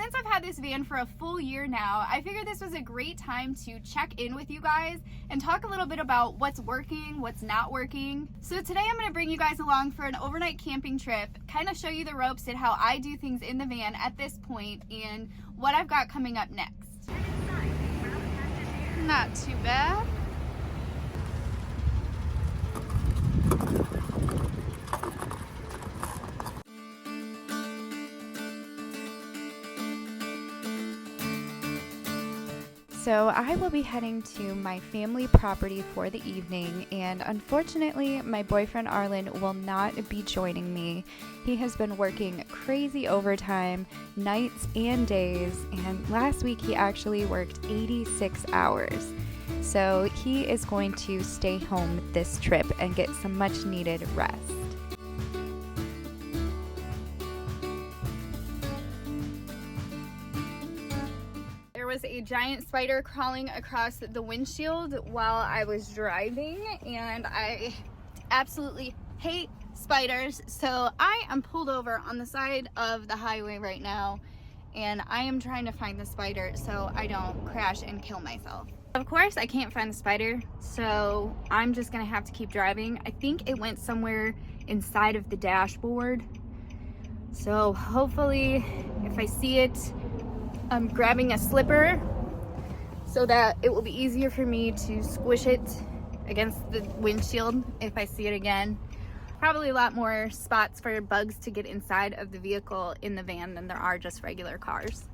since I've had this van for a full year now, I figured this was a great time to check in with you guys and talk a little bit about what's working, what's not working. So today I'm going to bring you guys along for an overnight camping trip, kind of show you the ropes and how I do things in the van at this point and what I've got coming up next. Not too bad. So I will be heading to my family property for the evening, and unfortunately my boyfriend Arlen will not be joining me. He has been working crazy overtime, nights and days, and last week he actually worked 86 hours. So he is going to stay home this trip and get some much needed rest. Was a giant spider crawling across the windshield while I was driving, and I absolutely hate spiders, so I am pulled over on the side of the highway right now and I am trying to find the spider so I don't crash and kill myself. Of course I can't find the spider, so I'm just gonna have to keep driving. I think it went somewhere inside of the dashboard, so hopefully if I see it, I'm grabbing a slipper so that it will be easier for me to squish it against the windshield if I see it again. Probably a lot more spots for bugs to get inside of the vehicle in the van than there are just regular cars.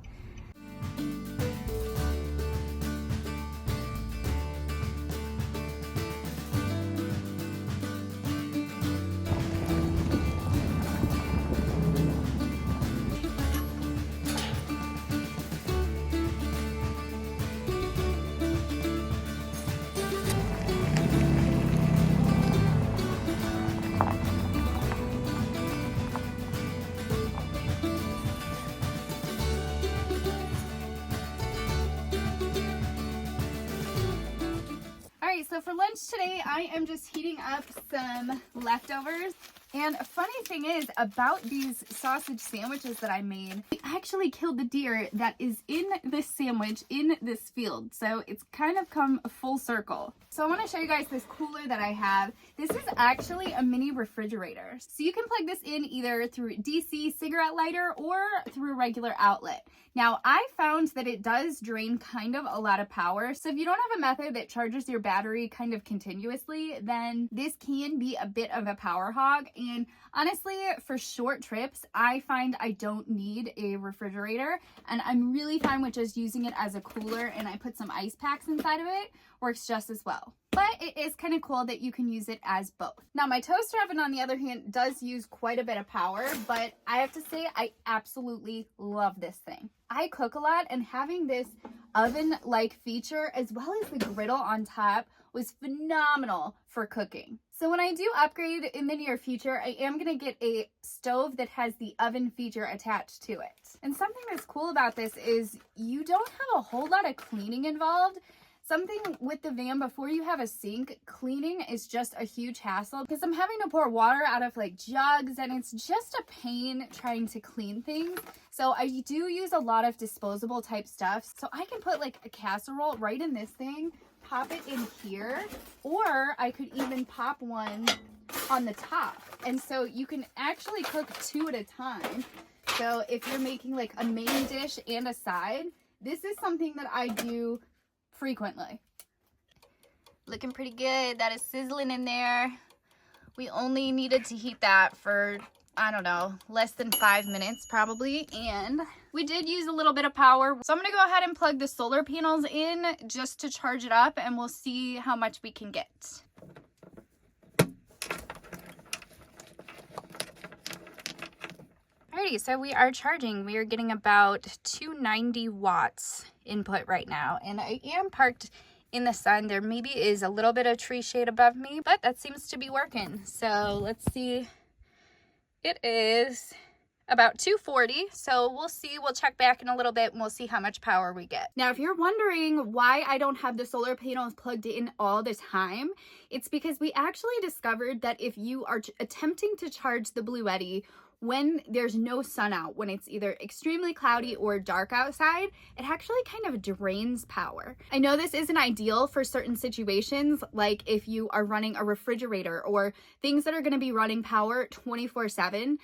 So for lunch today, I am just heating up some leftovers. And a funny thing is about these sausage sandwiches that I made, I actually killed the deer that is in this sandwich in this field. So it's kind of come full circle. So I want to show you guys this cooler that I have. This is actually a mini refrigerator. So you can plug this in either through DC cigarette lighter or through a regular outlet. Now I found that it does drain kind of a lot of power. So if you don't have a method that charges your battery kind of continuously, then this can be a bit of a power hog. And honestly, for short trips, I find I don't need a refrigerator, and I'm really fine with just using it as a cooler, and I put some ice packs inside of it. Works just as well. But it is kind of cool that you can use it as both. Now my toaster oven, on the other hand, does use quite a bit of power, but I have to say I absolutely love this thing. I cook a lot, and having this oven-like feature as well as the griddle on top was phenomenal for cooking. So when I do upgrade in the near future, I am going to get a stove that has the oven feature attached to it. And something that's cool about this is you don't have a whole lot of cleaning involved. Something with the van, before you have a sink, cleaning is just a huge hassle because I'm having to pour water out of like jugs, and it's just a pain trying to clean things. So I do use a lot of disposable type stuff. So I can put like a casserole right in this thing, pop it in here, or I could even pop one on the top. And so you can actually cook two at a time. So if you're making like a main dish and a side, this is something that I do frequently. Looking pretty good. That is sizzling in there. We only needed to heat that for, I don't know, less than 5 minutes probably, and we did use a little bit of power. So I'm gonna go ahead and plug the solar panels in just to charge it up, and we'll see how much we can get. Alrighty, so we are charging. We are getting about 290 watts input right now, and I am parked in the sun. There maybe is a little bit of tree shade above me, but that seems to be working. So let's see. It is about 240, so we'll see. We'll check back in a little bit and we'll see how much power we get. Now, if you're wondering why I don't have the solar panels plugged in all the time, it's because we actually discovered that if you are attempting to charge the Bluetti when there's no sun out, when it's either extremely cloudy or dark outside, it actually kind of drains power. I know this isn't ideal for certain situations, like if you are running a refrigerator or things that are going to be running power 24/7.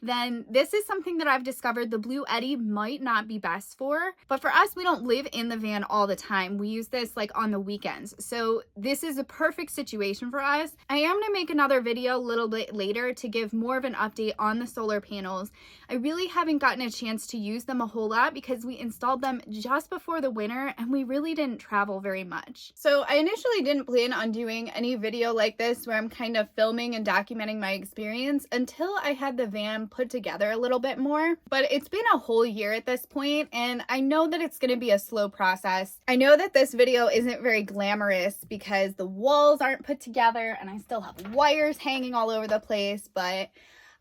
Then this is something that I've discovered the Bluetti might not be best for. But for us, we don't live in the van all the time. We use this like on the weekends. So this is a perfect situation for us. I am going to make another video a little bit later to give more of an update on the solar panels. I really haven't gotten a chance to use them a whole lot because we installed them just before the winter and we really didn't travel very much. So I initially didn't plan on doing any video like this where I'm kind of filming and documenting my experience until I had the van put together a little bit more. But it's been a whole year at this point, and I know that it's going to be a slow process. I know that this video isn't very glamorous because the walls aren't put together and I still have wires hanging all over the place, but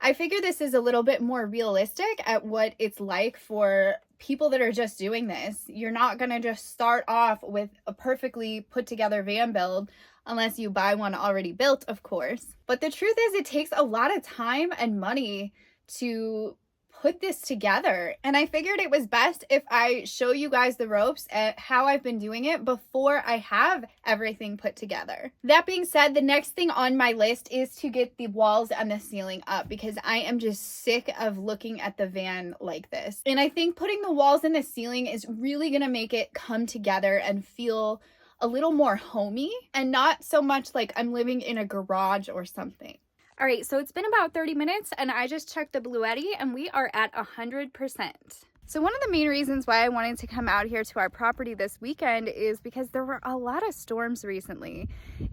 I figure this is a little bit more realistic at what it's like for people that are just doing this. You're not going to just start off with a perfectly put together van build unless you buy one already built, of course. But the truth is it takes a lot of time and money to put this together, and I figured it was best if I show you guys the ropes at how I've been doing it before I have everything put together. That being said, the next thing on my list is to get the walls and the ceiling up because I am just sick of looking at the van like this. And I think putting the walls and the ceiling is really gonna make it come together and feel a little more homey and not so much like I'm living in a garage or something. All right, so it's been about 30 minutes and I just checked the Bluetti and we are at 100%. So one of the main reasons why I wanted to come out here to our property this weekend is because there were a lot of storms recently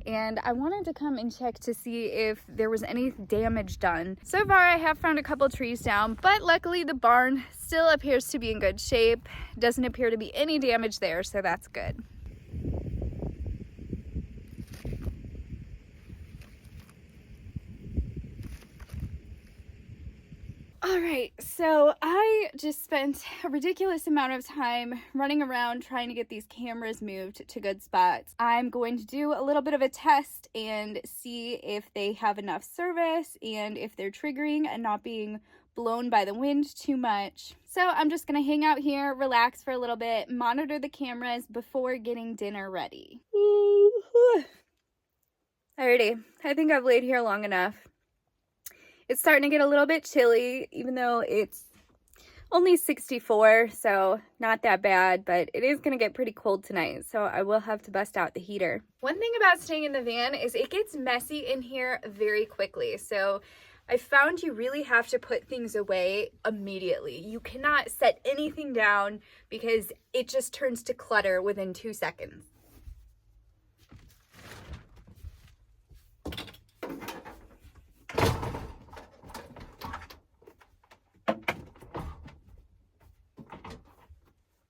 and I wanted to come and check to see if there was any damage done. So far I have found a couple trees down, but luckily the barn still appears to be in good shape. Doesn't appear to be any damage there, so that's good. All right, so I just spent a ridiculous amount of time running around trying to get these cameras moved to good spots. I'm going to do a little bit of a test and see if they have enough service and if they're triggering and not being blown by the wind too much. So I'm just gonna hang out here, relax for a little bit, monitor the cameras before getting dinner ready. Alrighty, I think I've laid here long enough. It's starting to get a little bit chilly, even though it's only 64, so not that bad, but it is going to get pretty cold tonight, so I will have to bust out the heater. One thing about staying in the van is it gets messy in here very quickly, so I found you really have to put things away immediately. You cannot set anything down because it just turns to clutter within 2 seconds.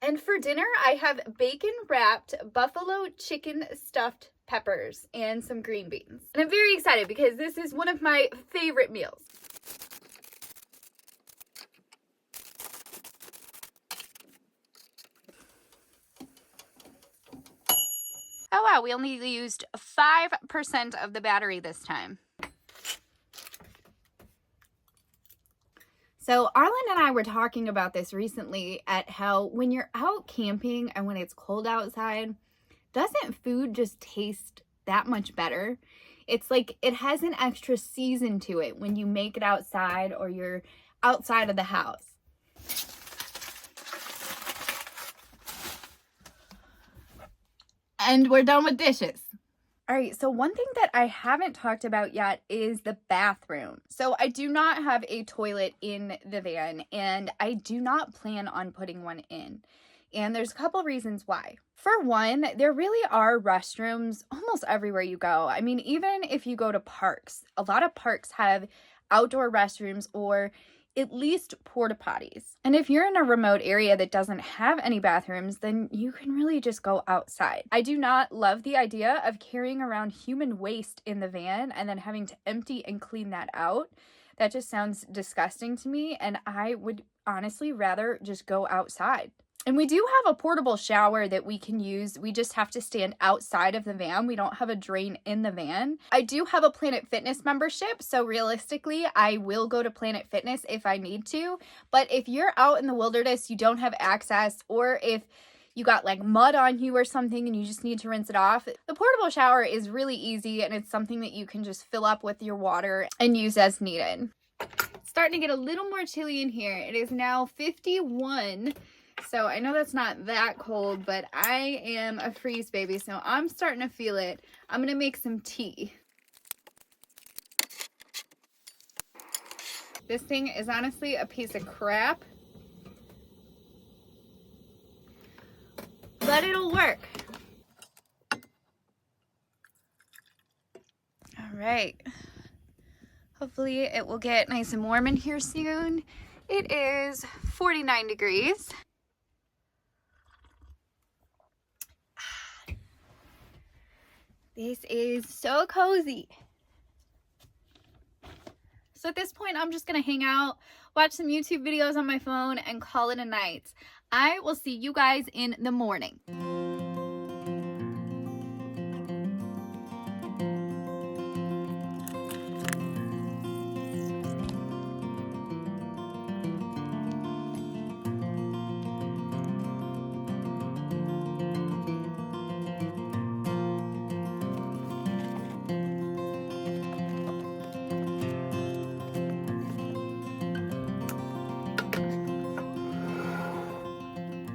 And for dinner, I have bacon-wrapped buffalo chicken stuffed peppers and some green beans. And I'm very excited because this is one of my favorite meals. Oh wow, we only used 5% of the battery this time. So Arlen and I were talking about this recently at how when you're out camping and when it's cold outside, doesn't food just taste that much better? It's like it has an extra season to it when you make it outside or you're outside of the house. And we're done with dishes. All right, so one thing that I haven't talked about yet is the bathroom. So I do not have a toilet in the van, and I do not plan on putting one in. And there's a couple reasons why. For one, there really are restrooms almost everywhere you go. I mean, even if you go to parks, a lot of parks have outdoor restrooms or at least porta potties. And if you're in a remote area that doesn't have any bathrooms, then you can really just go outside. I do not love the idea of carrying around human waste in the van and then having to empty and clean that out. That just sounds disgusting to me, and I would honestly rather just go outside. And we do have a portable shower that we can use. We just have to stand outside of the van. We don't have a drain in the van. I do have a Planet Fitness membership, so realistically, I will go to Planet Fitness if I need to. But if you're out in the wilderness, you don't have access, or if you got like mud on you or something and you just need to rinse it off, the portable shower is really easy, and it's something that you can just fill up with your water and use as needed. It's starting to get a little more chilly in here. It is now 51. So I know that's not that cold, but I am a freeze baby, so I'm starting to feel it. I'm gonna make some tea. This thing is honestly a piece of crap, but it'll work. All right. Hopefully it will get nice and warm in here soon. It is 49 degrees. This is so cozy. So at this point, I'm just gonna hang out, watch some YouTube videos on my phone, and call it a night. I will see you guys in the morning.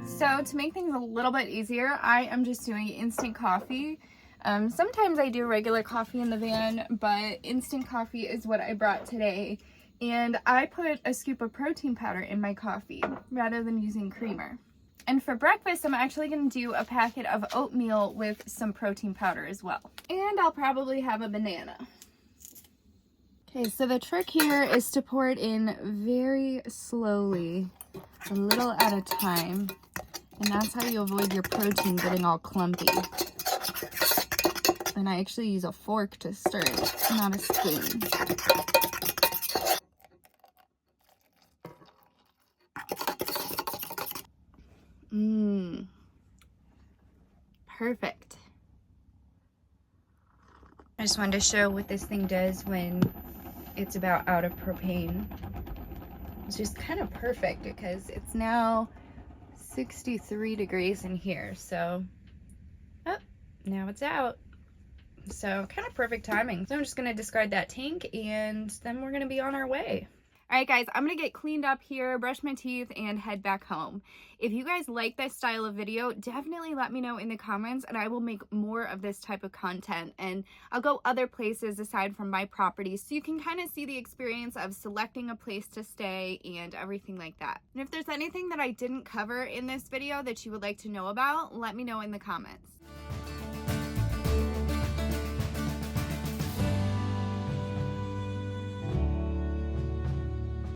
So to make things a little bit easier, I am just doing instant coffee. Sometimes I do regular coffee in the van, but instant coffee is what I brought today. And I put a scoop of protein powder in my coffee rather than using creamer. And for breakfast, I'm actually going to do a packet of oatmeal with some protein powder as well. And I'll probably have a banana. Okay, so the trick here is to pour it in very slowly, a little at a time. And that's how you avoid your protein getting all clumpy. And I actually use a fork to stir it, not a spoon. Perfect. I just wanted to show what this thing does when it's about out of propane. It's just kind of perfect because it's now 63 degrees in here, so now it's out. So kind of perfect timing. So I'm just gonna discard that tank and then we're gonna be on our way. All right, guys, I'm gonna get cleaned up here, brush my teeth, and head back home. If you guys like this style of video, definitely let me know in the comments and I will make more of this type of content. And I'll go other places aside from my property so you can kind of see the experience of selecting a place to stay and everything like that. And if there's anything that I didn't cover in this video that you would like to know about, let me know in the comments.